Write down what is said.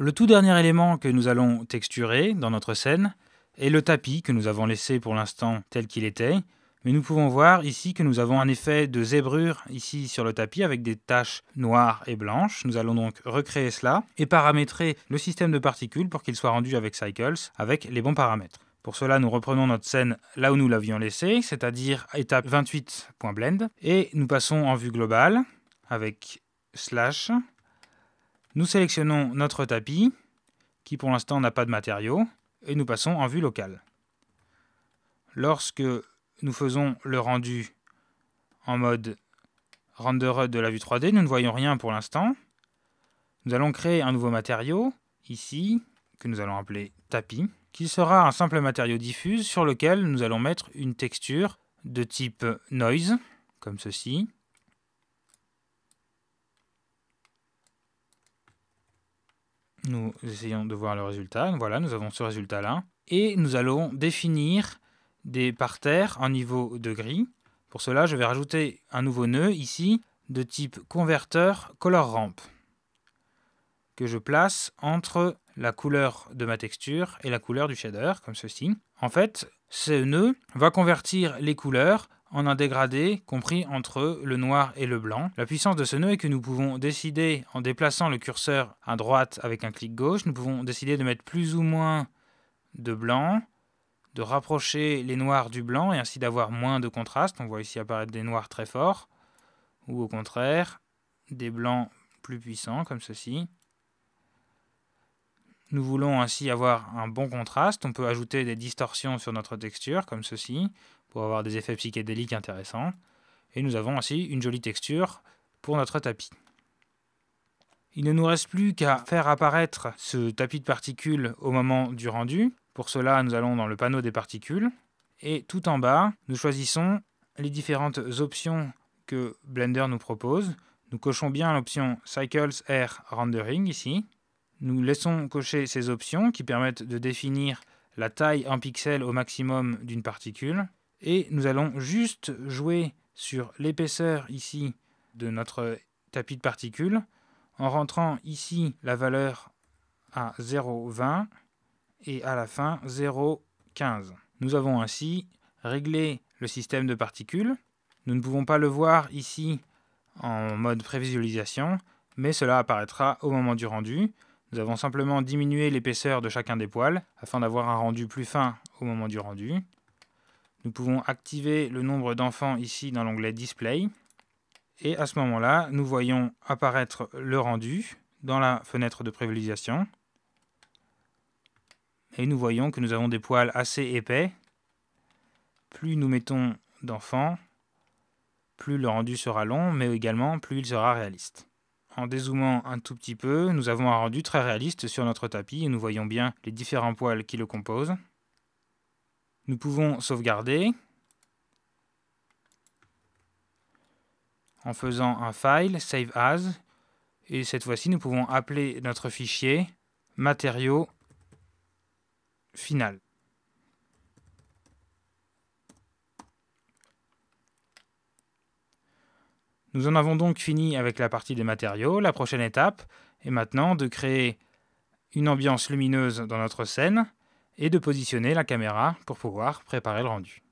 Le tout dernier élément que nous allons texturer dans notre scène est le tapis que nous avons laissé pour l'instant tel qu'il était. Mais nous pouvons voir ici que nous avons un effet de zébrure ici sur le tapis avec des taches noires et blanches. Nous allons donc recréer cela et paramétrer le système de particules pour qu'il soit rendu avec Cycles avec les bons paramètres. Pour cela, nous reprenons notre scène là où nous l'avions laissée, c'est-à-dire étape 28.blend, et nous passons en vue globale avec slash. Nous sélectionnons notre tapis, qui pour l'instant n'a pas de matériaux, et nous passons en vue locale. Lorsque nous faisons le rendu en mode renderer de la vue 3D, nous ne voyons rien pour l'instant. Nous allons créer un nouveau matériau, ici, que nous allons appeler tapis, qui sera un simple matériau diffuse sur lequel nous allons mettre une texture de type noise, comme ceci. Nous essayons de voir le résultat. Voilà, nous avons ce résultat-là. Et nous allons définir des parterres en niveau de gris. Pour cela, je vais rajouter un nouveau nœud ici de type converteur color ramp que je place entre la couleur de ma texture et la couleur du shader, comme ceci. En fait, ce nœud va convertir les couleurs en un dégradé compris entre le noir et le blanc. La puissance de ce nœud est que nous pouvons décider, en déplaçant le curseur à droite avec un clic gauche, nous pouvons décider de mettre plus ou moins de blanc, de rapprocher les noirs du blanc et ainsi d'avoir moins de contraste. On voit ici apparaître des noirs très forts, ou au contraire, des blancs plus puissants, comme ceci. Nous voulons ainsi avoir un bon contraste. On peut ajouter des distorsions sur notre texture, comme ceci, pour avoir des effets psychédéliques intéressants. Et nous avons ainsi une jolie texture pour notre tapis. Il ne nous reste plus qu'à faire apparaître ce tapis de particules au moment du rendu. Pour cela, nous allons dans le panneau des particules. Et tout en bas, nous choisissons les différentes options que Blender nous propose. Nous cochons bien l'option Cycles Air Rendering ici. Nous laissons cocher ces options qui permettent de définir la taille en pixels au maximum d'une particule. Et nous allons juste jouer sur l'épaisseur ici de notre tapis de particules en rentrant ici la valeur à 0,20 et à la fin 0,15. Nous avons ainsi réglé le système de particules. Nous ne pouvons pas le voir ici en mode prévisualisation, mais cela apparaîtra au moment du rendu. Nous avons simplement diminué l'épaisseur de chacun des poils afin d'avoir un rendu plus fin au moment du rendu. Nous pouvons activer le nombre d'enfants ici dans l'onglet Display. Et à ce moment-là, nous voyons apparaître le rendu dans la fenêtre de prévisualisation. Et nous voyons que nous avons des poils assez épais. Plus nous mettons d'enfants, plus le rendu sera long, mais également plus il sera réaliste. En dézoomant un tout petit peu, nous avons un rendu très réaliste sur notre tapis et nous voyons bien les différents poils qui le composent. Nous pouvons sauvegarder en faisant un file, Save As, et cette fois-ci nous pouvons appeler notre fichier matériaux final. Nous en avons donc fini avec la partie des matériaux. La prochaine étape est maintenant de créer une ambiance lumineuse dans notre scène et de positionner la caméra pour pouvoir préparer le rendu.